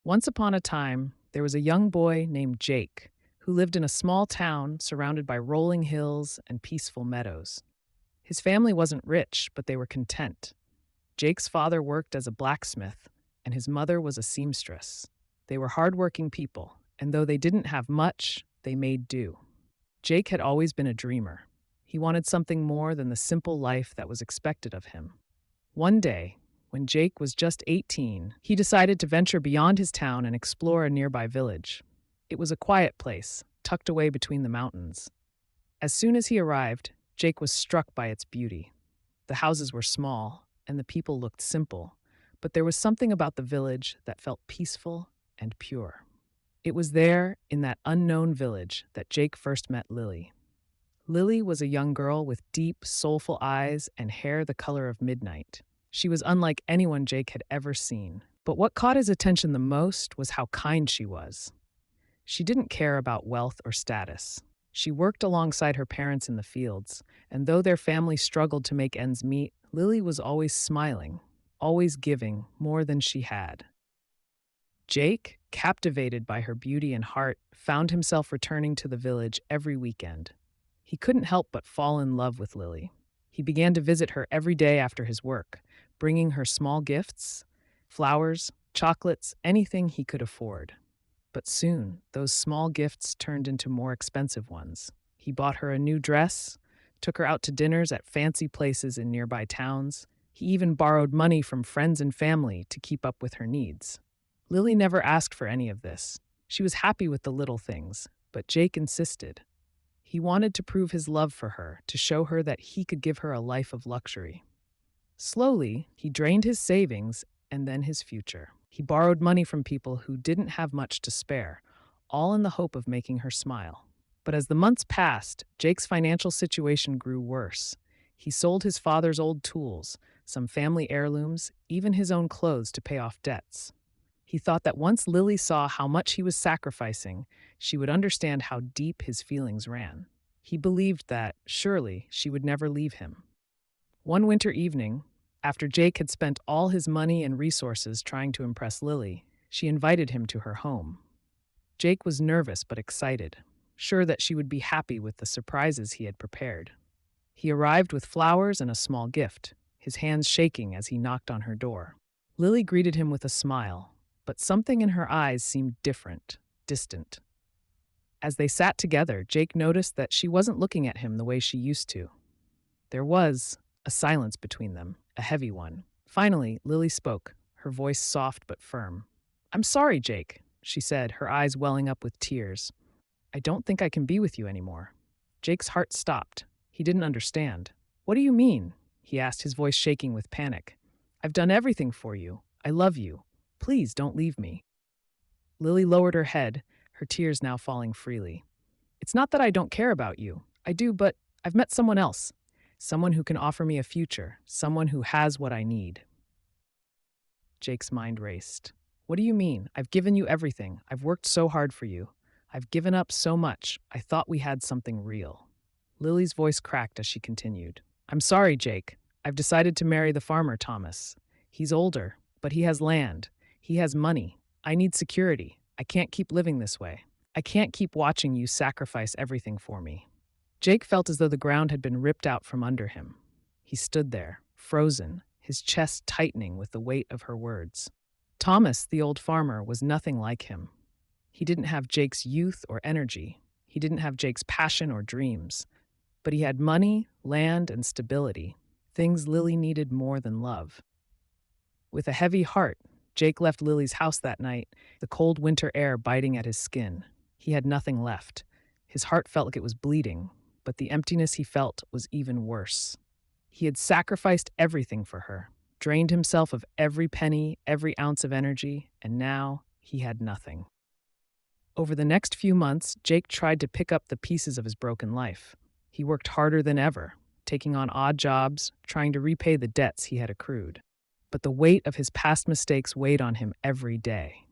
Once upon a time, there was a young boy named Jake who lived in a small town surrounded by rolling hills and peaceful meadows. His family wasn't rich, but they were content. Jake's father worked as a blacksmith, and his mother was a seamstress. They were hardworking people, and though they didn't have much, they made do. Jake had always been a dreamer. He wanted something more than the simple life that was expected of him. One day, when Jake was just 18, he decided to venture beyond his town and explore a nearby village. It was a quiet place, tucked away between the mountains. As soon as he arrived, Jake was struck by its beauty. The houses were small, and the people looked simple, but there was something about the village that felt peaceful and pure. It was there, in that unknown village, that Jake first met Lily. Lily was a young girl with deep, soulful eyes and hair the color of midnight. She was unlike anyone Jake had ever seen. But what caught his attention the most was how kind she was. She didn't care about wealth or status. She worked alongside her parents in the fields, and though their family struggled to make ends meet, Lily was always smiling, always giving more than she had. Jake, captivated by her beauty and heart, found himself returning to the village every weekend. He couldn't help but fall in love with Lily. He began to visit her every day after his work, bringing her small gifts, flowers, chocolates, anything he could afford. But soon, those small gifts turned into more expensive ones. He bought her a new dress, took her out to dinners at fancy places in nearby towns. He even borrowed money from friends and family to keep up with her needs. Lily never asked for any of this. She was happy with the little things, but Jake insisted. He wanted to prove his love for her, to show her that he could give her a life of luxury. Slowly, he drained his savings and then his future. He borrowed money from people who didn't have much to spare, all in the hope of making her smile. But as the months passed, Jake's financial situation grew worse. He sold his father's old tools, some family heirlooms, even his own clothes to pay off debts. He thought that once Lily saw how much he was sacrificing, she would understand how deep his feelings ran. He believed that, surely, she would never leave him. One winter evening, after Jake had spent all his money and resources trying to impress Lily, she invited him to her home. Jake was nervous but excited, sure that she would be happy with the surprises he had prepared. He arrived with flowers and a small gift, his hands shaking as he knocked on her door. Lily greeted him with a smile, but something in her eyes seemed different, distant. As they sat together, Jake noticed that she wasn't looking at him the way she used to. There was a silence between them, a heavy one. Finally, Lily spoke, her voice soft but firm. "I'm sorry, Jake," she said, her eyes welling up with tears. "I don't think I can be with you anymore." Jake's heart stopped. He didn't understand. "What do you mean?" he asked, his voice shaking with panic. "I've done everything for you. I love you. Please don't leave me." Lily lowered her head, her tears now falling freely. "It's not that I don't care about you. I do, but I've met someone else. Someone who can offer me a future. Someone who has what I need." Jake's mind raced. "What do you mean? I've given you everything. I've worked so hard for you. I've given up so much. I thought we had something real." Lily's voice cracked as she continued. "I'm sorry, Jake. I've decided to marry the farmer, Thomas. He's older, but he has land. He has money. I need security. I can't keep living this way. I can't keep watching you sacrifice everything for me." Jake felt as though the ground had been ripped out from under him. He stood there, frozen, his chest tightening with the weight of her words. Thomas, the old farmer, was nothing like him. He didn't have Jake's youth or energy. He didn't have Jake's passion or dreams. But he had money, land, and stability, things Lily needed more than love. With a heavy heart, Jake left Lily's house that night, the cold winter air biting at his skin. He had nothing left. His heart felt like it was bleeding, but the emptiness he felt was even worse. He had sacrificed everything for her, drained himself of every penny, every ounce of energy, and now he had nothing. Over the next few months, Jake tried to pick up the pieces of his broken life. He worked harder than ever, taking on odd jobs, trying to repay the debts he had accrued. But the weight of his past mistakes weighed on him every day.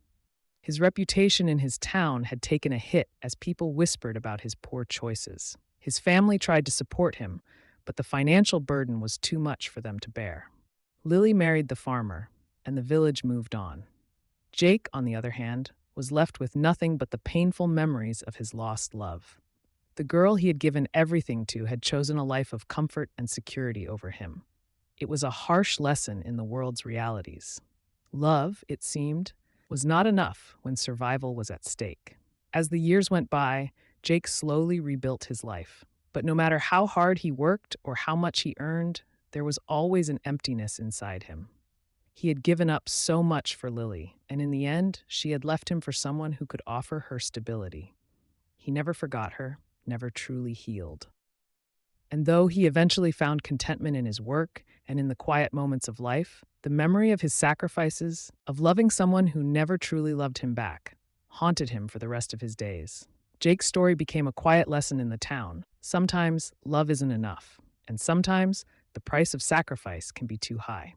His reputation in his town had taken a hit as people whispered about his poor choices. His family tried to support him, but the financial burden was too much for them to bear. Lily married the farmer, and the village moved on. Jake, on the other hand, was left with nothing but the painful memories of his lost love. The girl he had given everything to had chosen a life of comfort and security over him. It was a harsh lesson in the world's realities. Love, it seemed, was not enough when survival was at stake. As the years went by, Jake slowly rebuilt his life. But no matter how hard he worked or how much he earned, there was always an emptiness inside him. He had given up so much for Lily, and in the end, she had left him for someone who could offer her stability. He never forgot her, never truly healed. And though he eventually found contentment in his work and in the quiet moments of life, the memory of his sacrifices, of loving someone who never truly loved him back, haunted him for the rest of his days. Jake's story became a quiet lesson in the town. Sometimes love isn't enough, and sometimes the price of sacrifice can be too high.